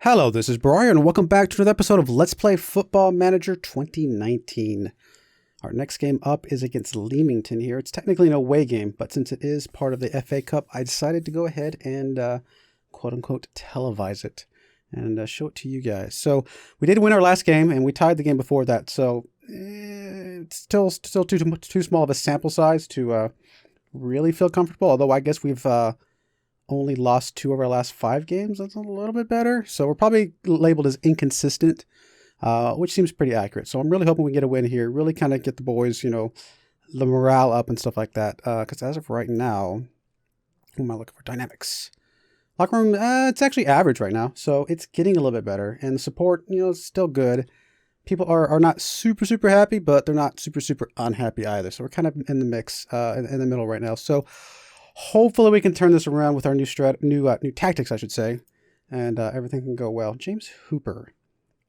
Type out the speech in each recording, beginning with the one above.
Hello, this is Broyar, and welcome back to another episode of Let's Play Football Manager 2019. Our next game up is against Leamington here. It's technically an away game, but since it is part of the FA Cup, I decided to go ahead and quote-unquote televise it and show it to you guys. So we did win our last game, and we tied the game before that, so it's still too small of a sample size to really feel comfortable, although I guess we've only lost 2 of our last 5 games. That's a little bit better. So we're probably labeled as inconsistent, which seems pretty accurate. So I'm really hoping we get a win here, really kind of get the boys, the morale up and stuff like that. Because as of right now, who am I looking for? Dynamics. Locker room, it's actually average right now. So it's getting a little bit better. And the support, is still good. People are not super happy, but they're not super unhappy either. So we're kind of in the mix, in the middle right now. So hopefully we can turn this around with our new tactics, I should say, and everything can go well. James Hooper,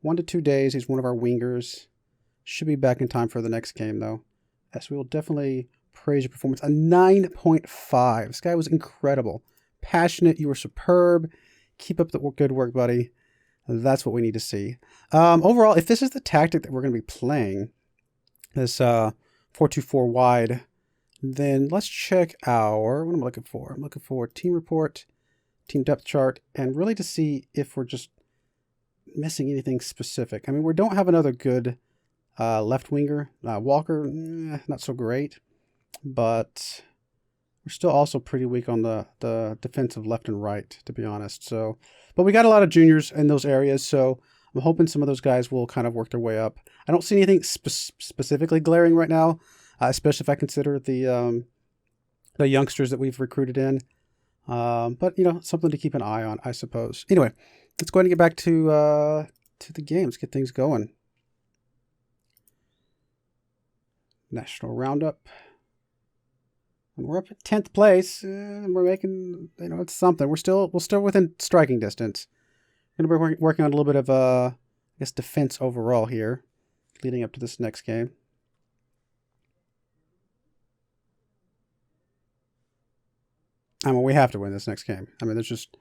1 to 2 days. He's one of our wingers. Should be back in time for the next game, though. Yes, we will definitely praise your performance. A 9.5. This guy was incredible. Passionate. You were superb. Keep up the good work, buddy. That's what we need to see. Overall, if this is the tactic that we're going to be playing, this 4-2-4 wide, then let's check what am I looking for? I'm looking for team report, team depth chart, and really to see if we're just missing anything specific. I mean, we don't have another good left winger. Walker, not so great, but we're still also pretty weak on the defensive left and right, to be honest. So, but we got a lot of juniors in those areas, so I'm hoping some of those guys will kind of work their way up. I don't see anything specifically glaring right now. Especially if I consider the youngsters that we've recruited in. But, something to keep an eye on, I suppose. Anyway, let's go ahead and get back to the game. Let's get things going. National Roundup. And we're up at 10th place. And we're making, it's something. We're still within striking distance. Going to be working on a little bit of, defense overall here, leading up to this next game. I mean, we have to win this next game. I mean, it's just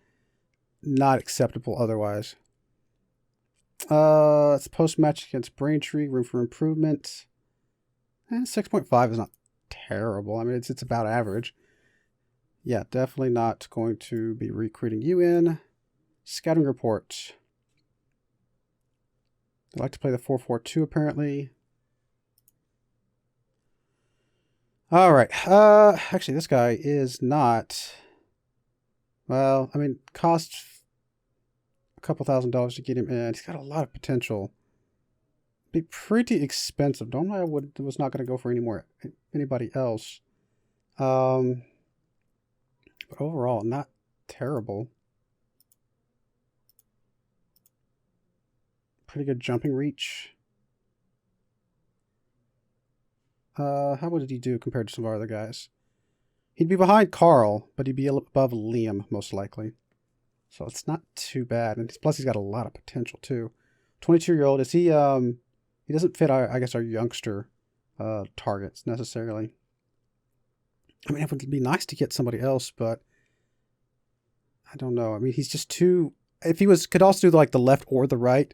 not acceptable otherwise. It's post-match against Braintree, room for improvement. 6.5 is not terrible. I mean, it's about average. Yeah, definitely not going to be recruiting you in. Scouting report. They like to play the 4-4-2 apparently. All right. Actually, this guy is not. Well, I mean, costs a couple $1,000s to get him in. He's got a lot of potential. Be pretty expensive. Normally, I was not going to go for anybody else. But overall, not terrible. Pretty good jumping reach. How did he do compared to some of our other guys? He'd be behind Carl, but he'd be above Liam, most likely. So it's not too bad. And plus, he's got a lot of potential, too. 22-year-old. Is he, he doesn't fit, our youngster targets, necessarily. I mean, it would be nice to get somebody else, but I don't know. I mean, he's just too... If he could also do, the left or the right,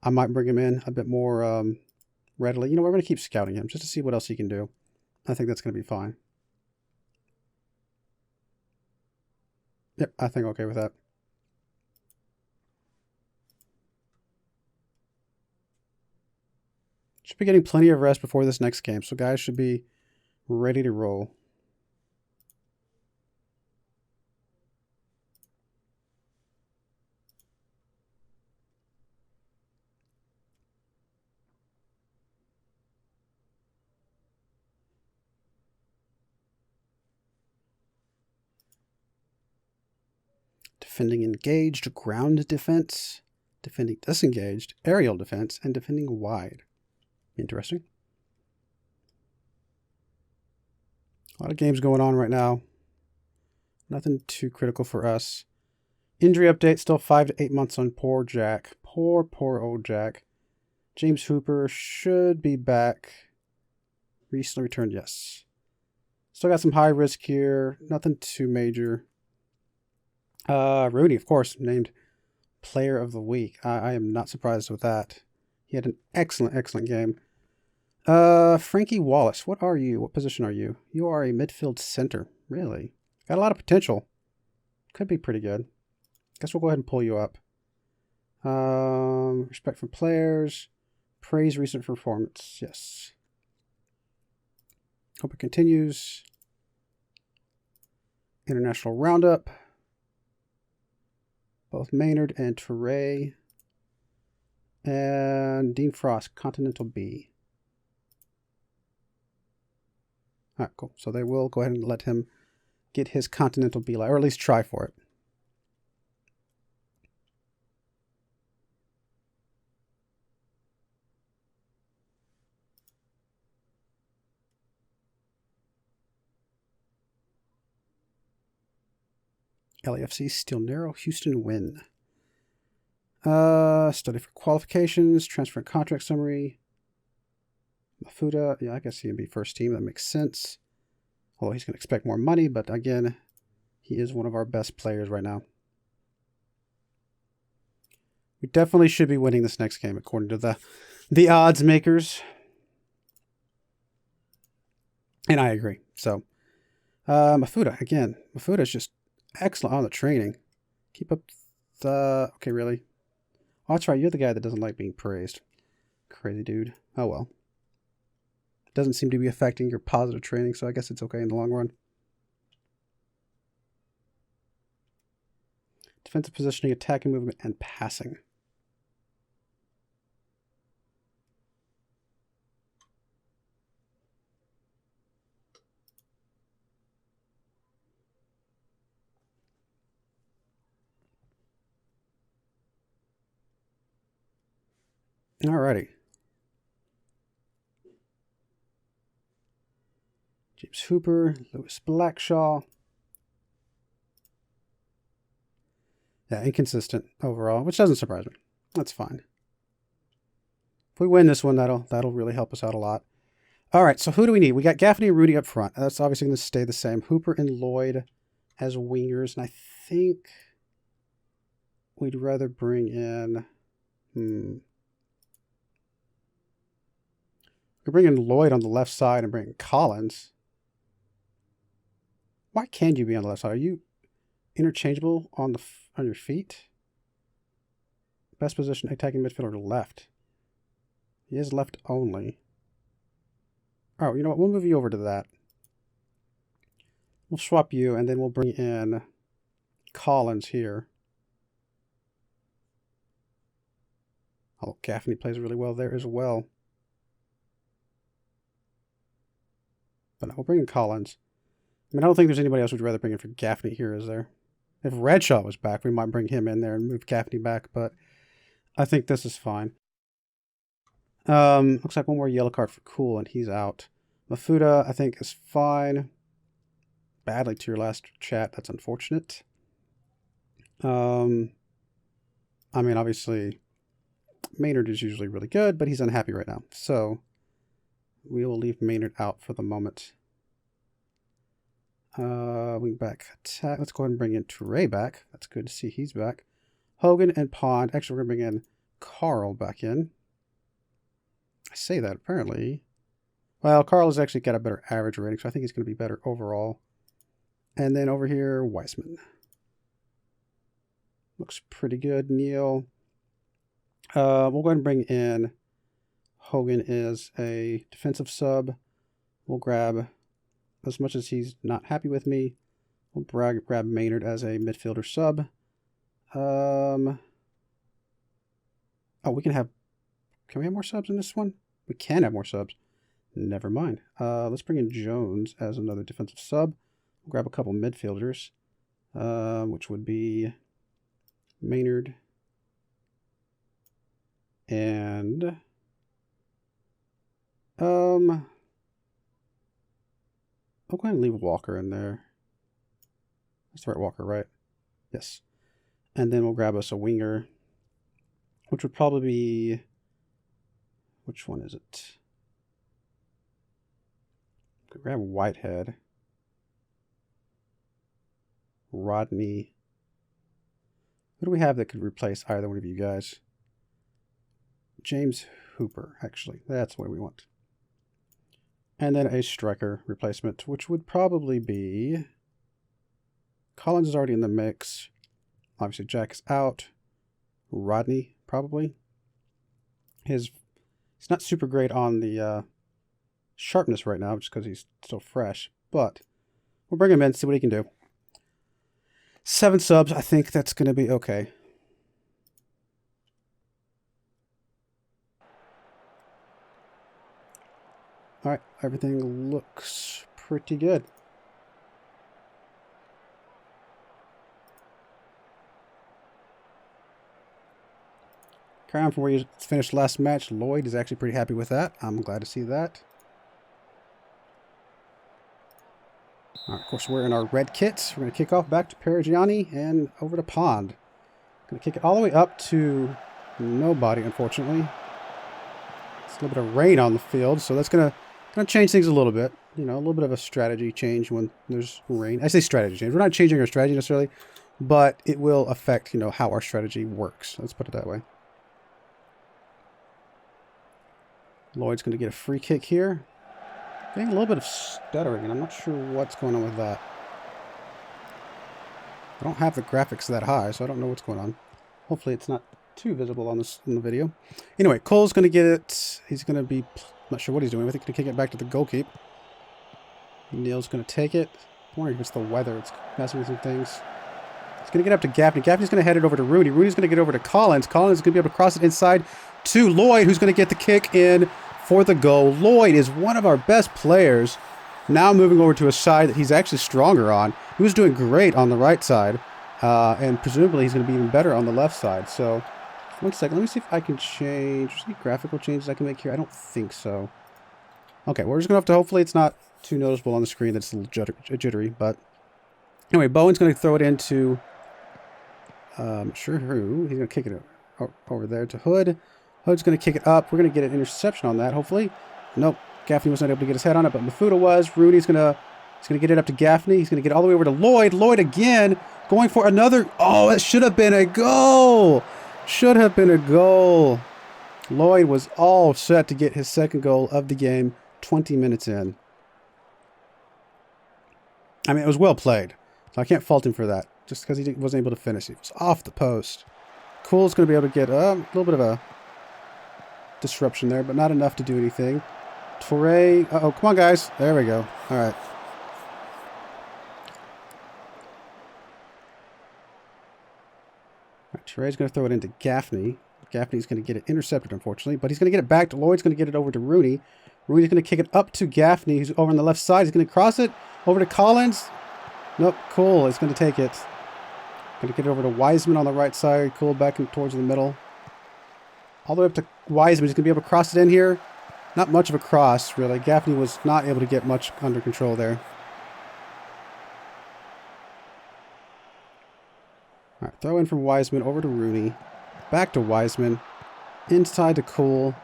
I might bring him in a bit more... readily. We're going to keep scouting him just to see what else he can do. I think that's going to be fine. Yep, I think okay with that. Should be getting plenty of rest before this next game, so guys should be ready to roll. Defending engaged, ground defense, defending disengaged, aerial defense, and defending wide. Interesting. A lot of games going on right now. Nothing too critical for us. Injury update, still 5 to 8 months on poor Jack. Poor old Jack. James Hooper should be back. Recently returned, yes. Still got some high risk here. Nothing too major. Rooney, of course, named player of the week. I am not surprised with that. He had an excellent, excellent game. Frankie Wallace, what are you? What position are you? You are a midfield center. Really? Got a lot of potential. Could be pretty good. Guess we'll go ahead and pull you up. Respect from players. Praise recent performance. Yes. Hope it continues. International Roundup. Both Maynard and Toure. And Dean Frost, Continental B. All right, cool. So they will go ahead and let him get his Continental B, or at least try for it. LAFC, still narrow. Houston win. Study for qualifications, transfer and contract summary. Mafuda, yeah, I guess he can be first team. That makes sense. Although he's going to expect more money, but again, he is one of our best players right now. We definitely should be winning this next game, according to the odds makers. And I agree. So, Mafuda, again. Mafuda is just excellent on the training. Keep up the... Okay, really? Oh, that's right. You're the guy that doesn't like being praised. Crazy dude. Oh, well. It doesn't seem to be affecting your positive training, so I guess it's okay in the long run. Defensive positioning, attacking movement, and passing. Alrighty. James Hooper, Lewis Blackshaw. Yeah, inconsistent overall, which doesn't surprise me. That's fine. If we win this one, that'll really help us out a lot. All right, so who do we need? We got Gaffney and Rudy up front. That's obviously going to stay the same. Hooper and Lloyd as wingers, and I think we'd rather bring in... We bring in Lloyd on the left side and bring in Collins. Why can't you be on the left side? Are you interchangeable on your feet? Best position, attacking midfielder left. He is left only. Oh, you know what? We'll move you over to that. We'll swap you, and then we'll bring in Collins here. Oh, Gaffney plays really well there as well. But no, we'll bring in Collins. I mean, I don't think there's anybody else we'd rather bring in for Gaffney here, is there? If Redshaw was back, we might bring him in there and move Gaffney back, but I think this is fine. Looks like one more yellow card for Cool, and he's out. Mafuda, I think, is fine. Badly to your last chat. That's unfortunate. I mean, obviously, Maynard is usually really good, but he's unhappy right now. So, we will leave Maynard out for the moment. Wing back attack. Let's go ahead and bring in Toure back. That's good to see he's back. Hogan and Pond. Actually, we're going to bring in Carl back in. I say that apparently. Well, Carl has actually got a better average rating, so I think he's going to be better overall. And then over here, Weissman. Looks pretty good. Neil. We'll go ahead and bring in Hogan as a defensive sub. We'll grab, as much as he's not happy with me, we'll grab Maynard as a midfielder sub. Oh, can we have more subs in this one? We can have more subs. Never mind. Let's bring in Jones as another defensive sub. We'll grab a couple midfielders, which would be Maynard and I'll go ahead and leave Walker in there. That's the right Walker, right? Yes. And then we'll grab us a winger, which would probably be... Which one is it? Could grab Whitehead. Rodney. Who do we have that could replace either one of you guys? James Hooper, actually. That's what we want. And then a striker replacement, which would probably be... Collins is already in the mix. Obviously, Jack is out. Rodney, probably. He's not super great on the sharpness right now, just because he's still fresh. But we'll bring him in, see what he can do. 7 subs, I think that's going to be okay. All right, everything looks pretty good. Carry on from where you finished last match. Lloyd is actually pretty happy with that. I'm glad to see that. All right, of course, we're in our red kits. We're going to kick off back to Perigiani and over to Pond. Going to kick it all the way up to nobody, unfortunately. It's a little bit of rain on the field, so that's going to change things a little bit. You know, a little bit of a strategy change when there's rain. I say strategy change. We're not changing our strategy necessarily, but it will affect, you know, how our strategy works. Let's put it that way. Lloyd's going to get a free kick here. Getting a little bit of stuttering, and I'm not sure what's going on with that. I don't have the graphics that high, so I don't know what's going on. Hopefully it's not too visible on this in the video. Anyway, Cole's going to get it. He's going to be... not sure what he's doing. I think he's going to kick it back to the goalkeeper. Neil's going to take it. I'm wondering if it's the weather. It's messing with some things. He's going to get up to Gaffney. Gaffney's going to head it over to Rooney. Rooney's going to get over to Collins. Collins is going to be able to cross it inside to Lloyd, who's going to get the kick in for the goal. Lloyd is one of our best players. Now moving over to a side that he's actually stronger on. He was doing great on the right side. And presumably he's going to be even better on the left side. So, one second. Let me see if I can change. Any graphical changes I can make here? I don't think so. Okay, we're just going to have to... hopefully it's not too noticeable on the screen. That's a little jittery. But anyway, Bowen's going to throw it into... sure who. He's going to kick it over there to Hood. Hood's going to kick it up. We're going to get an interception on that, hopefully. Nope. Gaffney was not able to get his head on it, but Mafuda was. Rooney's going to get it up to Gaffney. He's going to get it all the way over to Lloyd. Lloyd again going for another. Oh, it should have been a goal. Should have been a goal. Lloyd was all set to get his second goal of the game 20 minutes in. I mean, it was well played. So I can't fault him for that. Just because he wasn't able to finish. It was off the post. Cool's going to be able to get a little bit of a disruption there, but not enough to do anything. Toure. Uh-oh, come on, guys. There we go. All right. Toure's going to throw it into Gaffney. Gaffney's going to get it intercepted, unfortunately, but he's going to get it back to Lloyd's going to get it over to Rooney. Rooney's going to kick it up to Gaffney, who's over on the left side. He's going to cross it over to Collins. Nope, Cole is going to take it. Going to get it over to Wiseman on the right side. Cole back towards the middle. All the way up to Wiseman. He's going to be able to cross it in here. Not much of a cross, really. Gaffney was not able to get much under control there. All right, throw in from Wiseman over to Rooney. Back to Wiseman. Inside to Cole.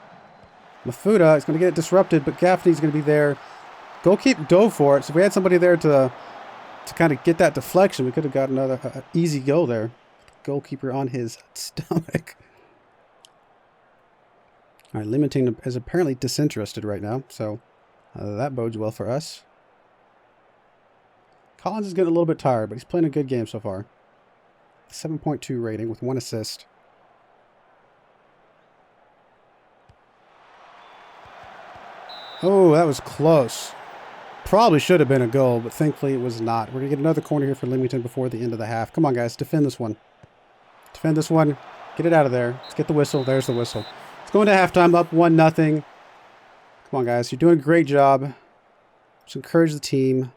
Mafuda is going to get it disrupted, but Gaffney's going to be there. Goalkeeper dove for it. So if we had somebody there to kind of get that deflection, we could have got another easy goal there. Goalkeeper on his stomach. All right, Leamington is apparently disinterested right now, so that bodes well for us. Collins is getting a little bit tired, but he's playing a good game so far. 7.2 rating with 1 assist. Oh, that was close. Probably should have been a goal, but thankfully it was not. We're going to get another corner here for Leamington before the end of the half. Come on, guys. Defend this one. Defend this one. Get it out of there. Let's get the whistle. There's the whistle. It's going to halftime up 1-0. Come on, guys. You're doing a great job. Just encourage the team.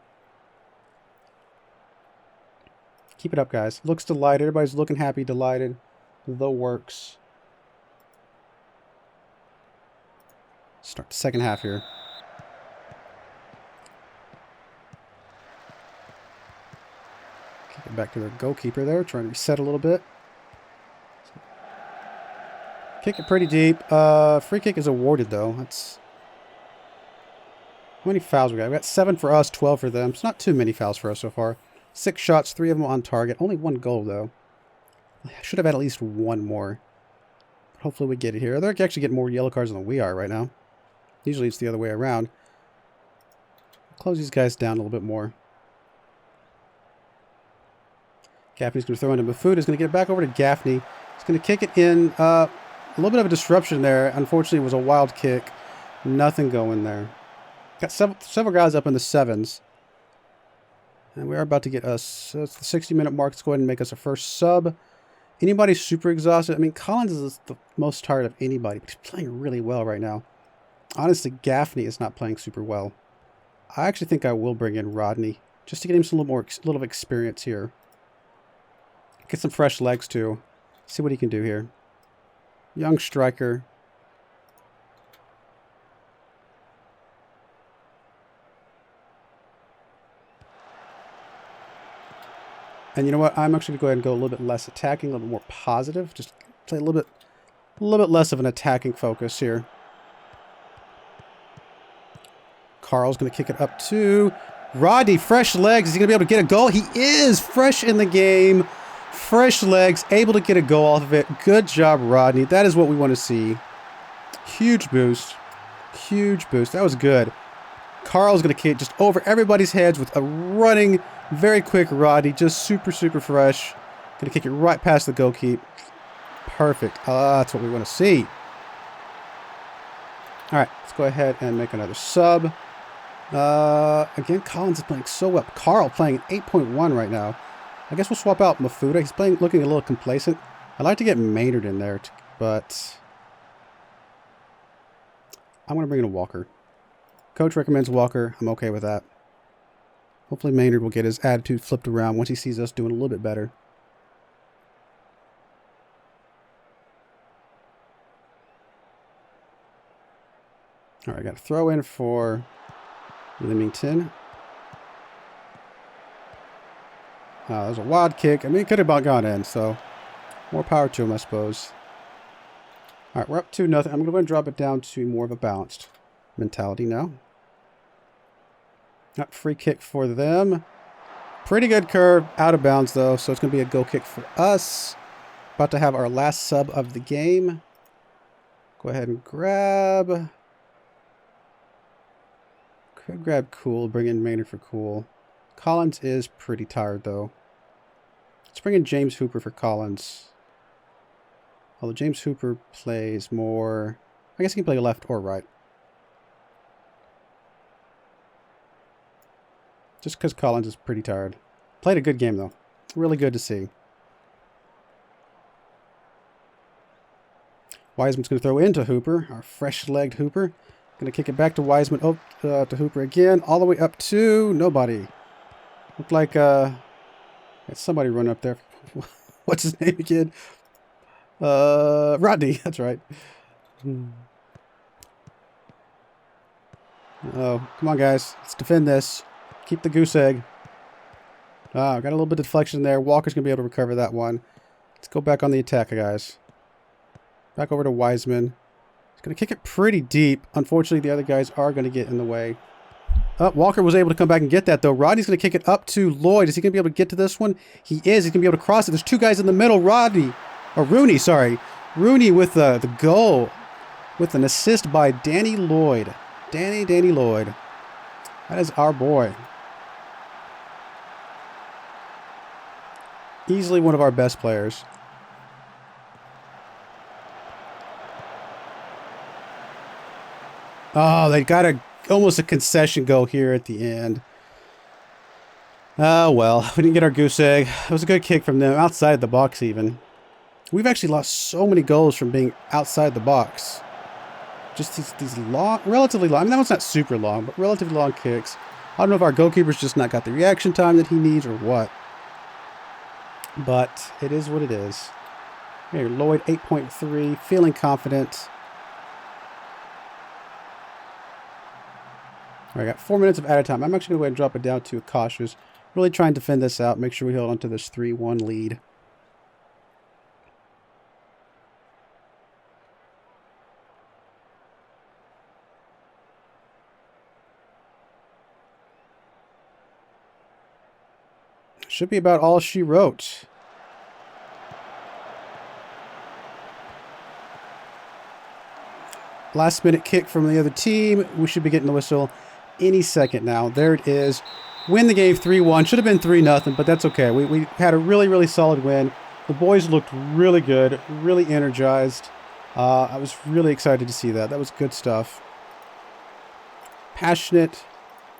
Keep it up, guys. Looks delighted. Everybody's looking happy, delighted. The works. Start the second half here. Kick it back to the goalkeeper there. Trying to reset a little bit. Kick it pretty deep. Free kick is awarded, though. That's... How many fouls we got? We got 7 for us, 12 for them. It's not too many fouls for us so far. 6 shots, 3 of them on target. Only 1 goal, though. I should have had at least one more. Hopefully we get it here. They're actually getting more yellow cards than we are right now. Usually it's the other way around. Close these guys down a little bit more. Gaffney's going to throw into Mafood. He's going to get it back over to Gaffney. He's going to kick it in. A little bit of a disruption there. Unfortunately, it was a wild kick. Nothing going there. Got several guys up in the 7s. And we are about to get us. So it's the 60-minute mark. Let's go ahead and make us a first sub. Anybody super exhausted? I mean, Collins is the most tired of anybody, but he's playing really well right now. Honestly, Gaffney is not playing super well. I actually think I will bring in Rodney just to get him some little experience here. Get some fresh legs too. See what he can do here. Young striker. And you know what? I'm actually going to go ahead and go a little bit less attacking, a little bit more positive. Just play a little bit less of an attacking focus here. Carl's going to kick it up to Rodney. Fresh legs. Is he going to be able to get a goal? He is fresh in the game. Fresh legs. Able to get a goal off of it. Good job, Rodney. That is what we want to see. Huge boost. Huge boost. That was good. Carl's going to kick just over everybody's heads with a running, very quick Rodney. Just super, super fresh. Going to kick it right past the goalkeeper. Perfect. That's what we want to see. All right. Let's go ahead and make another sub. Again, Collins is playing so well. Carl playing at 8.1 right now. I guess we'll swap out Mafuda. He's looking a little complacent. I'd like to get Maynard in there, but I'm going to bring in a Walker. Coach recommends Walker. I'm okay with that. Hopefully Maynard will get his attitude flipped around once he sees us doing a little bit better. All right, got to throw in for Leamington. That was a wild kick. I mean, it could have gone in, so more power to him, I suppose. All right, we're up 2-0. I'm going to go ahead and drop it down to more of a balanced mentality now. Got free kick for them. Pretty good curve. Out of bounds, though, so it's going to be a goal kick for us. About to have our last sub of the game. Go ahead and grab... Could grab Cool. Bring in Maynard for Cool. Collins is pretty tired, though. Let's bring in James Hooper for Collins. Although James Hooper plays more... I guess he can play left or right. Just because Collins is pretty tired. Played a good game, though. Really good to see. Wiseman's going to throw into Hooper. Our fresh-legged Hooper. Going to kick it back to Wiseman. Oh, to Hooper again. All the way up to nobody. Looked like had somebody run up there. What's his name again? Rodney. That's right. Oh, come on, guys. Let's defend this. Keep the goose egg. Got a little bit of deflection there. Walker's going to be able to recover that one. Let's go back on the attack, guys. Back over to Wiseman. He's going to kick it pretty deep. Unfortunately, the other guys are going to get in the way. Walker was able to come back and get that, though. Rodney's going to kick it up to Lloyd. Is he going to be able to get to this one? He is. He's going to be able to cross it. There's two guys in the middle. Rooney, sorry. Rooney with the goal. With an assist by Danny Lloyd. Danny Lloyd. That is our boy. Easily one of our best players. Oh, they got almost a concession goal here at the end. Oh, well, we didn't get our goose egg. It was a good kick from them, outside the box even. We've actually lost so many goals from being outside the box. Just these long, relatively long, I mean, that one's not super long, but relatively long kicks. I don't know if our goalkeeper's just not got the reaction time that he needs or what. But it is what it is. Here, Lloyd, 8.3, feeling confident. All right, I got 4 minutes of added time. I'm actually going to go ahead and drop it down to cautious. Really trying to defend this out. Make sure we hold on to this 3-1 lead. Should be about all she wrote. Last minute kick from the other team. We should be getting the whistle any second now. There it is. Win the game 3-1. Should have been 3-0, but that's okay. We had a really, really solid win. The boys looked really good, really energized. I was really excited to see that. That was good stuff. Passionate.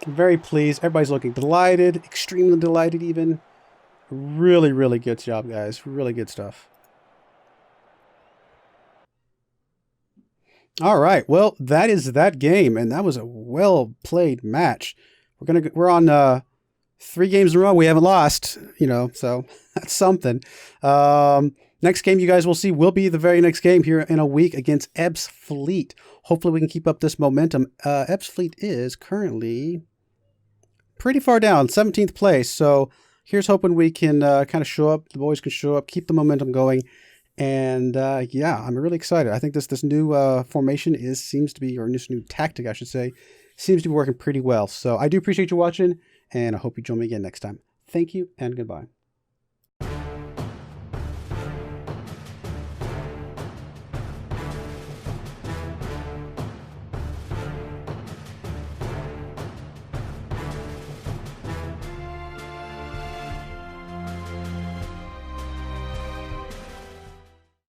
Very pleased. Everybody's looking delighted. Extremely delighted even. Really, really good job, guys. Really good stuff. All right. Well, that is that game, and that was a well-played match. We're on 3 games in a row. We haven't lost, so that's something. Next game you guys will see will be the very next game here in a week against Ebbs Fleet. Hopefully we can keep up this momentum. Ebbs Fleet is currently pretty far down, 17th place. So here's hoping we can kind of show up. The boys can show up, keep the momentum going. And yeah, I'm really excited. I think this new formation seems to be, or this new tactic, I should say, seems to be working pretty well. So I do appreciate you watching, and I hope you join me again next time. Thank you, and goodbye.